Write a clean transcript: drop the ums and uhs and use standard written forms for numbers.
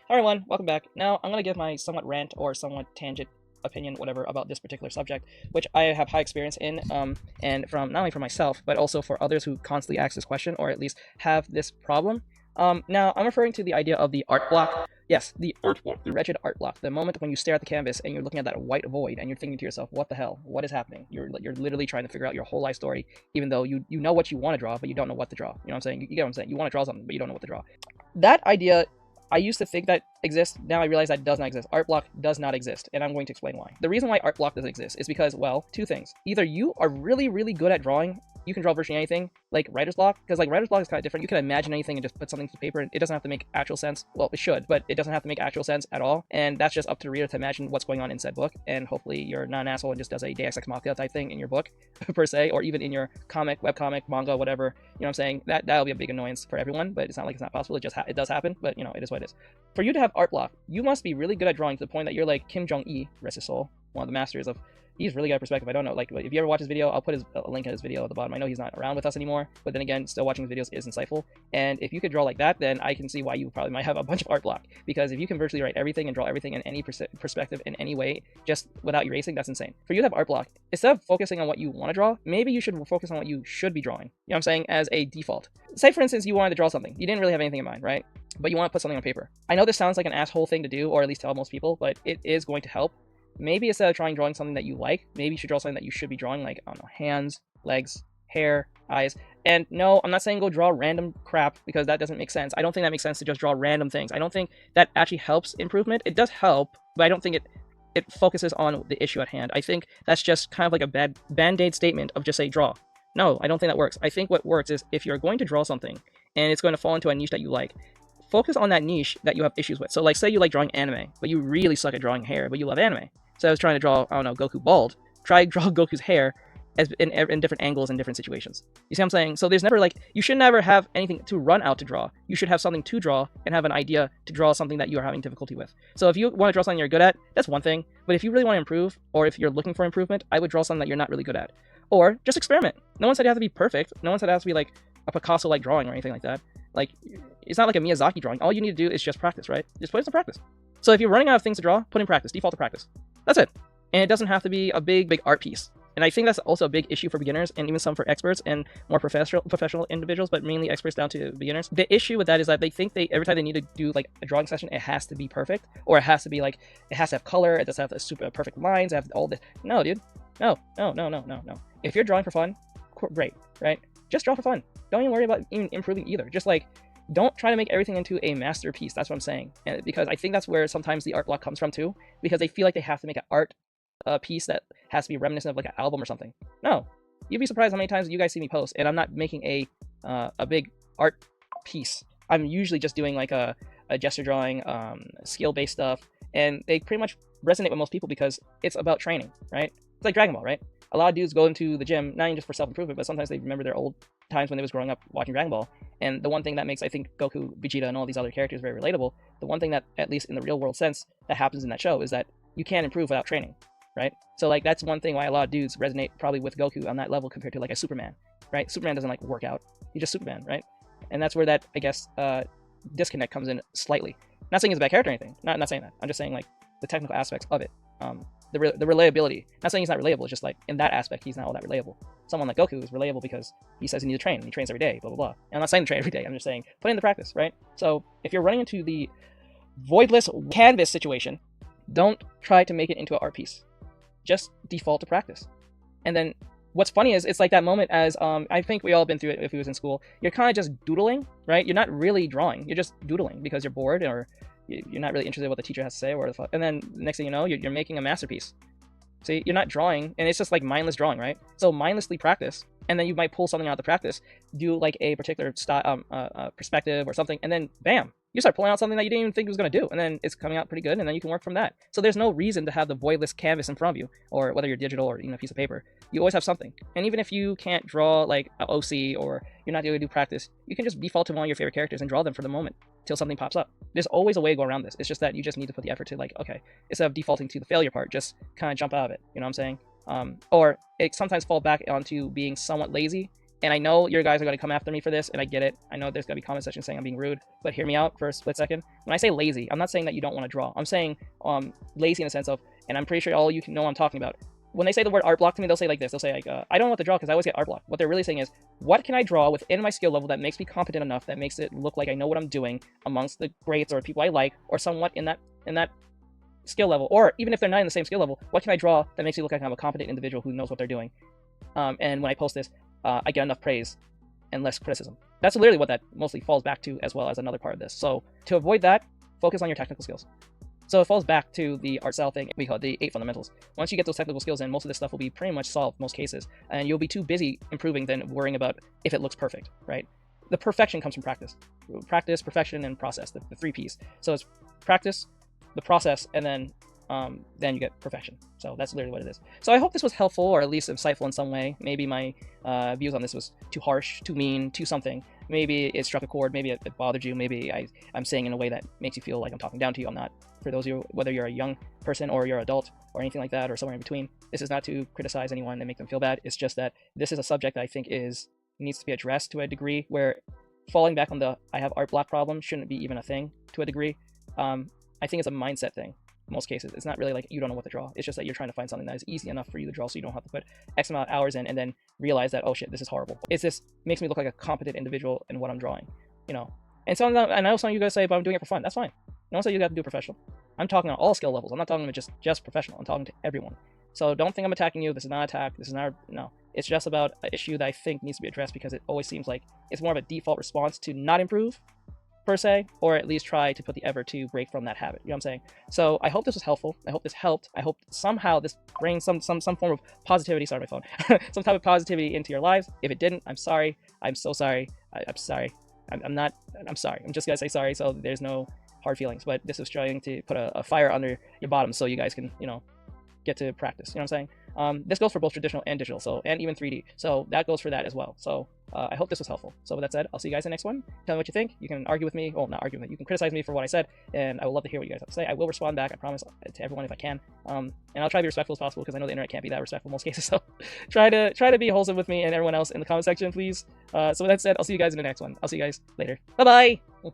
Hi everyone, welcome back. Now I'm going to give my somewhat rant or somewhat tangent opinion, whatever, about this particular subject, which I have high experience in, and from not only for myself, but also for others who constantly ask this question or at least have this problem. Now I'm referring to the idea of the art block. Yes, the art block, the wretched art block. The moment when you stare at the canvas and you're looking at that white void and you're thinking to yourself, what the hell? What is happening? You're literally trying to figure out your whole life story, even though you know what you want to draw, but you don't know what to draw. You know what I'm saying? You get what I'm saying? You want to draw something, but you don't know what to draw. That idea, I used to think that exists. Now I realize that does not exist. Art block does not exist, and I'm going to explain why. The reason why art block doesn't exist is because, well, two things. Either you are really, really good at drawing, you can draw virtually anything, like writer's block, because like writer's block is kind of different. You can imagine anything and just put something to paper, and it doesn't have to make actual sense. Well, it should, but it doesn't have to make actual sense at all, and that's just up to the reader to imagine what's going on in said book, and hopefully you're not an asshole and just does a Deus Ex Machina type thing in your book, per se, or even in your comic, webcomic, manga, whatever. You know what I'm saying? That'll be a big annoyance for everyone, but it's not like it's not possible. It just it does happen, but you know, it is what it is. For you to have art block, you must be really good at drawing to the point that you're like Kim Jong-il, rest his soul, one of the masters of. He's really good at perspective. I don't know, like, if you ever watch his video, I'll put a link in his video at the bottom. I know he's not around with us anymore, but then again, still watching his videos is insightful. And if you could draw like that, then I can see why you probably might have a bunch of art block. Because if you can virtually write everything and draw everything in any perspective in any way, just without erasing, that's insane. For you to have art block, instead of focusing on what you want to draw, maybe you should focus on what you should be drawing. You know what I'm saying? As a default. Say, for instance, you wanted to draw something. You didn't really have anything in mind, right? But you want to put something on paper. I know this sounds like an asshole thing to do, or at least tell most people, but it is going to help. Maybe instead of drawing something that you like, maybe you should draw something that you should be drawing, like, I don't know, hands, legs, hair, eyes. And no, I'm not saying go draw random crap, because that doesn't make sense. I don't think that makes sense to just draw random things. I don't think that actually helps improvement. It does help, but I don't think it focuses on the issue at hand. I think that's just kind of like a band-aid statement of just say draw. No, I don't think that works. I think what works is if you're going to draw something and it's going to fall into a niche that you like, focus on that niche that you have issues with. So like, say you like drawing anime, but you really suck at drawing hair, but you love anime. So I was trying to draw, I don't know, Goku bald. Try draw Goku's hair as in different angles and different situations. You see what I'm saying? So there's never like, you should never have anything to run out to draw. You should have something to draw and have an idea to draw something that you are having difficulty with. So if you want to draw something you're good at, that's one thing. But if you really want to improve, or if you're looking for improvement, I would draw something that you're not really good at. Or just experiment. No one said you have to be perfect. No one said it has to be like a Picasso-like drawing or anything like that. Like, it's not like a Miyazaki drawing. All you need to do is just practice, right? Just put in some practice. So if you're running out of things to draw, put in practice. Default to practice. That's it. And it doesn't have to be a big art piece. And I think that's also a big issue for beginners, and even some for experts and more professional individuals, but mainly experts down to beginners. The issue with that is that they think every time they need to do like a drawing session, it has to be perfect, or it has to be like, it has to have color, it does have super perfect lines, have all this. No, dude. No. If you're drawing for fun, great, right? Just draw for fun. Don't even worry about even improving either. Just like, don't try to make everything into a masterpiece. That's what I'm saying. And because I think that's where sometimes the art block comes from too, because they feel like they have to make an art piece that has to be reminiscent of like an album or something. No, you'd be surprised how many times you guys see me post, and I'm not making a big art piece. I'm usually just doing like a gesture drawing, skill-based stuff, and they pretty much resonate with most people because it's about training, right? It's like Dragon Ball, right? A lot of dudes go into the gym, not even just for self-improvement, but sometimes they remember their old times when they was growing up watching Dragon Ball. And the one thing that makes, I think, Goku, Vegeta, and all these other characters very relatable, the one thing that, at least in the real world sense, that happens in that show is that you can't improve without training, right? So like, that's one thing why a lot of dudes resonate probably with Goku on that level compared to like a Superman, right? Superman doesn't like work out. He's just Superman, right? And that's where that, I guess, disconnect comes in slightly. Not saying he's a bad character or anything. Not saying that. I'm just saying like the technical aspects of it. The relatability. Not saying he's not relatable, it's just like in that aspect, he's not all that relatable. Someone like Goku is relatable because he says he needs to train, and he trains every day, blah, blah, blah. And I'm not saying to train every day, I'm just saying put in the practice, right? So if you're running into the voidless canvas situation, don't try to make it into an art piece. Just default to practice. And then what's funny is it's like that moment as, I think we all been through it if we was in school, you're kind of just doodling, right? You're not really drawing, you're just doodling because you're bored, or you're not really interested in what the teacher has to say, or and then next thing you know, you're making a masterpiece. See, you're not drawing, and it's just like mindless drawing, right? So mindlessly practice, and then you might pull something out of the practice, do like a particular style, perspective or something, and then bam, you start pulling out something that you didn't even think it was going to do, and then it's coming out pretty good, and then you can work from that. So there's no reason to have the voidless canvas in front of you, or whether you're digital or even a piece of paper. You always have something. And even if you can't draw like an OC, or you're not able to do practice, you can just default to one of your favorite characters and draw them for the moment till something pops up. There's always a way to go around this. It's just that you just need to put the effort to like, okay, instead of defaulting to the failure part, just kind of jump out of it. You know what I'm saying? Or it sometimes fall back onto being somewhat lazy And I know you guys are going to come after me for this, and I get it. I know there's going to be comment section saying I'm being rude, but hear me out for a split second. When I say lazy, I'm not saying that you don't want to draw. I'm saying lazy in the sense of, and I'm pretty sure all you know what I'm talking about. When they say the word art block to me, they'll say like this. They'll say like, I don't know what to draw because I always get art block. What they're really saying is, what can I draw within my skill level that makes me competent enough, that makes it look like I know what I'm doing amongst the greats or people I like, or somewhat in that skill level, or even if they're not in the same skill level, what can I draw that makes me look like I'm a competent individual who knows what they're doing? And when I post this, I get enough praise and less criticism. That's literally what that mostly falls back to, as well as another part of this. So to avoid that, focus on your technical skills. So it falls back to the art style thing we call it the 8 fundamentals. Once you get those technical skills in, most of this stuff will be pretty much solved most cases, and you'll be too busy improving than worrying about if it looks perfect, right? The perfection comes from practice. Practice, perfection, and process, the 3 Ps. So it's practice, the process, and then you get perfection. So that's literally what it is. So I hope this was helpful, or at least insightful in some way. Maybe my views on this was too harsh, too mean, too something. Maybe it struck a chord, maybe it bothered you, maybe I'm saying in a way that makes you feel like I'm talking down to you. I'm not. For those of you, whether you're a young person or you're an adult or anything like that, or somewhere in between, this is not to criticize anyone and make them feel bad. It's just that this is a subject that I think needs to be addressed to a degree where falling back on the I have art block problem shouldn't be even a thing to a degree. I think it's a mindset thing. In most cases, it's not really like you don't know what to draw. It's just that you're trying to find something that is easy enough for you to draw, so you don't have to put X amount of hours in and then realize that, oh shit, this is horrible. This makes me look like a competent individual in what I'm drawing, you know. And I know some of you guys say, but I'm doing it for fun. That's fine. Don't say you got to do it professional. I'm talking on all skill levels. I'm not talking about just professional. I'm talking to everyone. So don't think I'm attacking you. This is not an attack. This is not, no. It's just about an issue that I think needs to be addressed, because it always seems like it's more of a default response to not improve, per se, or at least try to put the effort to break from that habit. You know what I'm saying? So I hope this was helpful. I hope this helped. I hope somehow this brings some form of positivity. Sorry, my phone. Some type of positivity into your lives. If it didn't, I'm sorry. I'm so sorry. I'm sorry. I'm sorry. I'm just gonna say sorry. So there's no hard feelings. But this is trying to put a fire under your bottom so you guys can, you know, get to practice. You know what I'm saying? This goes for both traditional and digital, so, and even 3D. So that goes for that as well. So I hope this was helpful. So with that said, I'll see you guys in the next one. Tell me what you think. You can argue with me. Well, not argue with me. You can criticize me for what I said, and I would love to hear what you guys have to say. I will respond back, I promise, to everyone if I can. And I'll try to be respectful as possible, because I know the internet can't be that respectful in most cases. So try to be wholesome with me and everyone else in the comment section, please. So with that said, I'll see you guys in the next one. I'll see you guys later. Bye-bye!